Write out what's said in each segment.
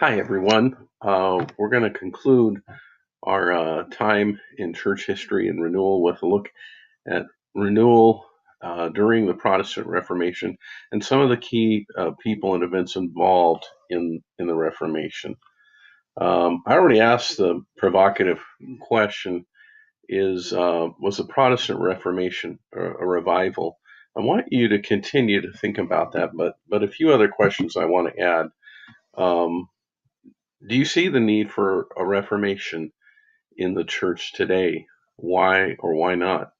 Hi, everyone. We're going to conclude our time in church history and renewal with a look at renewal during the Protestant Reformation and some of the key people and events involved in the Reformation. I already asked the provocative question: was the Protestant Reformation a revival? I want you to continue to think about that, but a few other questions I want to add. Um, do you see the need for a reformation in the church today? Why or why not?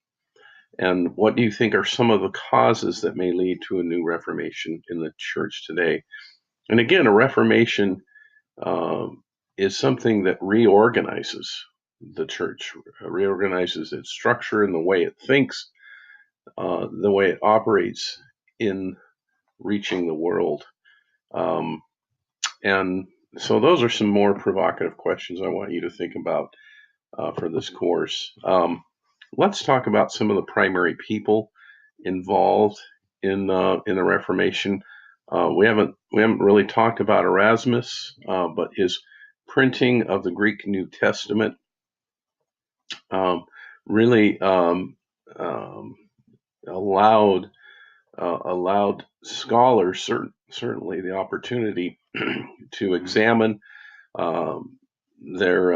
And what do you think are some of the causes that may lead to a new reformation in the church today? And again, a reformation um, is something that reorganizes the church, reorganizes its structure and the way it thinks, the way it operates in reaching the world. Um, and so, those are some more provocative questions I want you to think about for this course. Let's talk about some of the primary people involved in the Reformation. We haven't really talked about Erasmus, but his printing of the Greek New Testament um, really um, allowed allowed scholars certainly the opportunity to examine um, their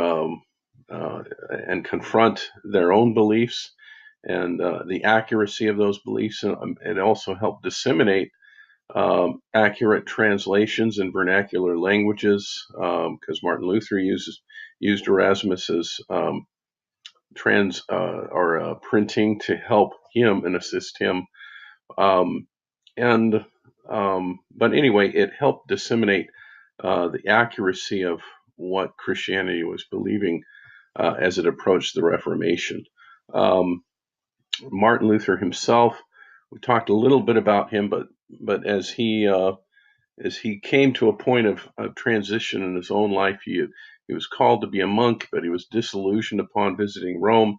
and confront their own beliefs and the accuracy of those beliefs, and it also helped disseminate accurate translations in vernacular languages, because Martin Luther used Erasmus's trans or printing to help him and assist him. Um, and But anyway, it helped disseminate the accuracy of what Christianity was believing as it approached the Reformation. Um, Martin Luther himself, we talked a little bit about him, but as he came to a point of transition in his own life, he was called to be a monk, but he was disillusioned upon visiting Rome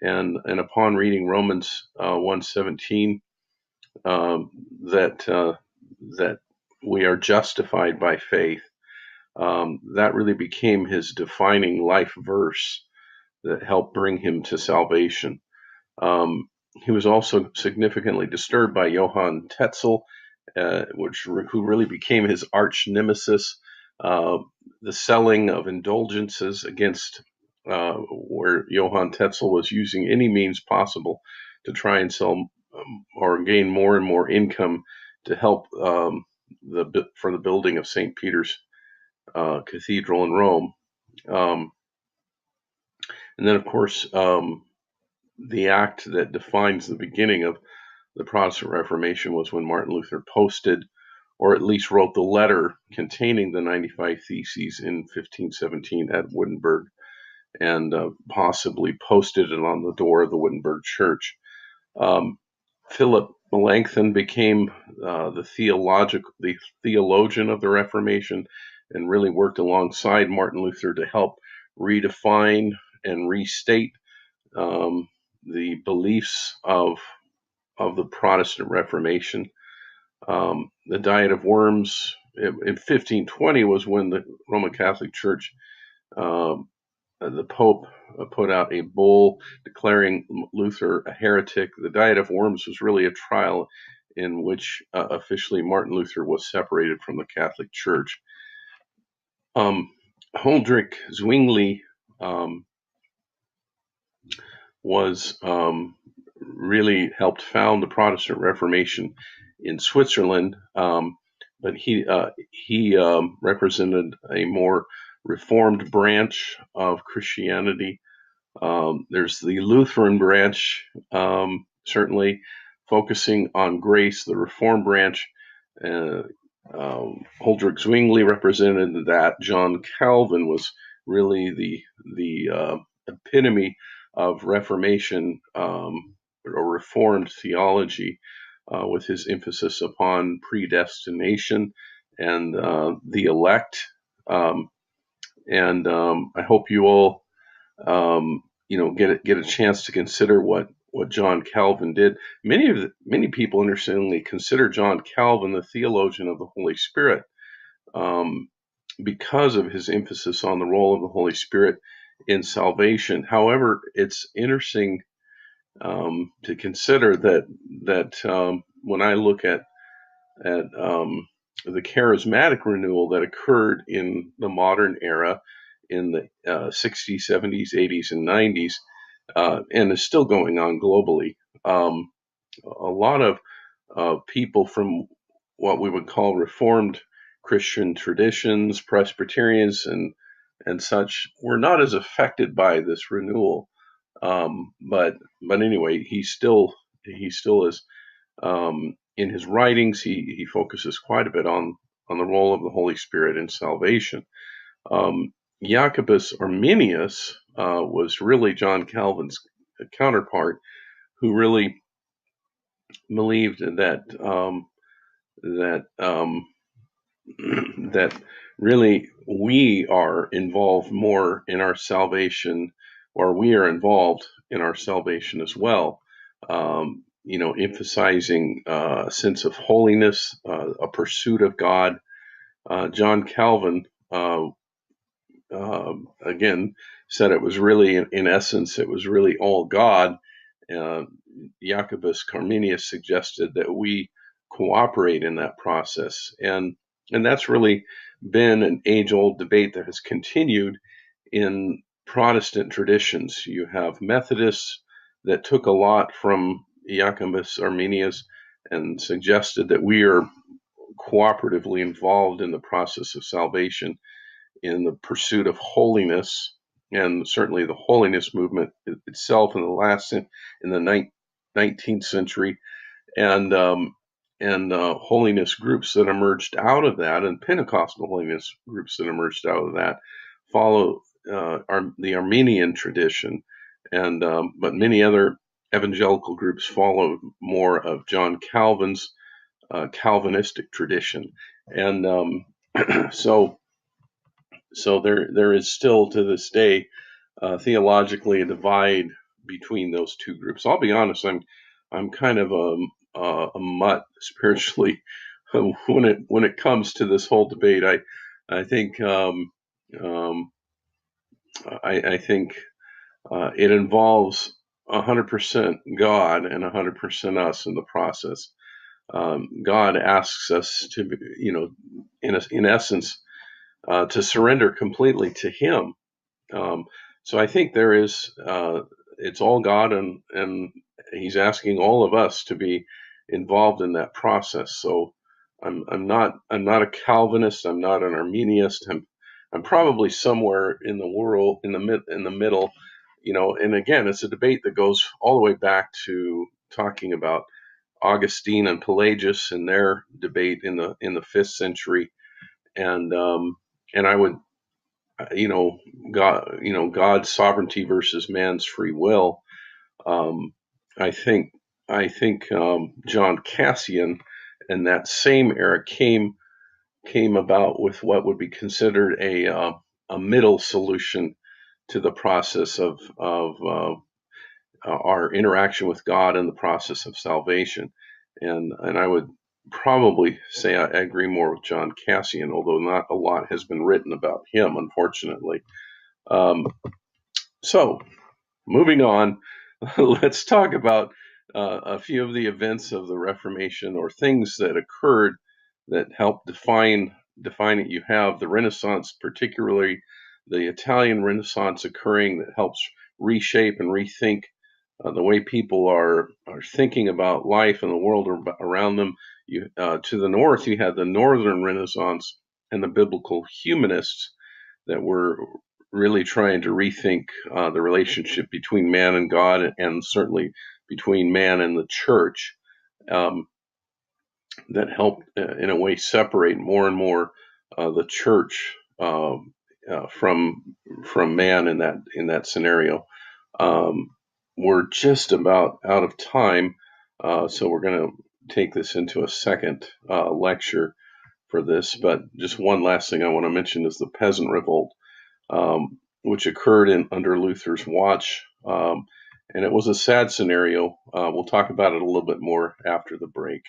and upon reading Romans 1:17 um, that that we are justified by faith. That really became his defining life verse that helped bring him to salvation. Um, he was also significantly disturbed by Johann Tetzel, who really became his arch nemesis. Uh, the selling of indulgences against where Johann Tetzel was using any means possible to try and sell or gain more and more income to help for the building of St. Peter's Cathedral in Rome. Um, and then, of course, the act that defines the beginning of the Protestant Reformation was when Martin Luther posted, or at least wrote the letter containing the 95 Theses in 1517 at Wittenberg, and possibly posted it on the door of the Wittenberg church. Um, Philip Melanchthon became the theologian of the Reformation, and really worked alongside Martin Luther to help redefine and restate um, the beliefs of the Protestant Reformation. The Diet of Worms in 1520 was when the Roman Catholic Church, um, the Pope, put out a bull declaring Luther a heretic. The Diet of Worms was really a trial in which officially Martin Luther was separated from the Catholic Church. Huldrych Zwingli um, was really helped found the Protestant Reformation in Switzerland, but he represented a more reformed branch of Christianity. There's the Lutheran branch, certainly focusing on grace. The Reformed branch, uh, Huldrych Zwingli represented that. John Calvin was really the epitome of Reformation or Reformed theology, with his emphasis upon predestination and the elect. Um, and I hope you all get a chance to consider what John Calvin did. Many people, interestingly, consider John Calvin the theologian of the Holy Spirit. Um, because of his emphasis on the role of the Holy Spirit in salvation. However, it's interesting to consider that when I look at the charismatic renewal that occurred in the modern era in the 60s, 70s, 80s, and 90s, and is still going on globally. A lot of people from what we would call Reformed Christian traditions, Presbyterians, and such, were not as affected by this renewal. But anyway, he still is in his writings. He focuses quite a bit on the role of the Holy Spirit in salvation. Jacobus Arminius was really John Calvin's counterpart, who really believed that really we are involved more in our salvation, or we are involved in our salvation as well. Emphasizing a sense of holiness, a pursuit of God. John Calvin, again, said it was really, in essence, it was really all God. Jacobus Arminius suggested that we cooperate in that process, and that's really been an age-old debate that has continued in Protestant traditions. You have Methodists that took a lot from Jacobus Arminius and suggested that we are cooperatively involved in the process of salvation, in the pursuit of holiness, and certainly the holiness movement itself in the 19th century, and holiness groups that emerged out of that, and Pentecostal holiness groups that emerged out of that, follow the Armenian tradition, and but many other evangelical groups follow more of John Calvin's Calvinistic tradition, and so there is still to this day theologically a divide between those two groups. I'll be honest, I'm kind of a mutt spiritually when it comes to this whole debate. I think it involves 100% God and 100% us in the process. God asks us to, in essence, to surrender completely to Him. So I think there is, it's all God, and He's asking all of us to be involved in that process. So I'm not a Calvinist. I'm not an Arminianist. I'm probably somewhere in the world in the middle, And again, it's a debate that goes all the way back to talking about Augustine and Pelagius and their debate in the 5th century, and I would, God's sovereignty versus man's free will. I think John Cassian in that same era came about with what would be considered a middle solution to the process of our interaction with God in the process of salvation, and I would probably say I agree more with John Cassian, although not a lot has been written about him, unfortunately. So, moving on, let's talk about a few of the events of the Reformation, or things that occurred that helped define it. You have the Renaissance, particularly the Italian Renaissance occurring, that helps reshape and rethink the way people are thinking about life and the world around them. To the north, you had the Northern Renaissance and the biblical humanists that were really trying to rethink the relationship between man and God, and certainly between man and the church, that helped in a way separate more and more the church from man in that scenario. We're just about out of time, so we're going to take this into a second lecture for this. But just one last thing I want to mention is the Peasant Revolt, which occurred under Luther's watch, and it was a sad scenario. We'll talk about it a little bit more after the break.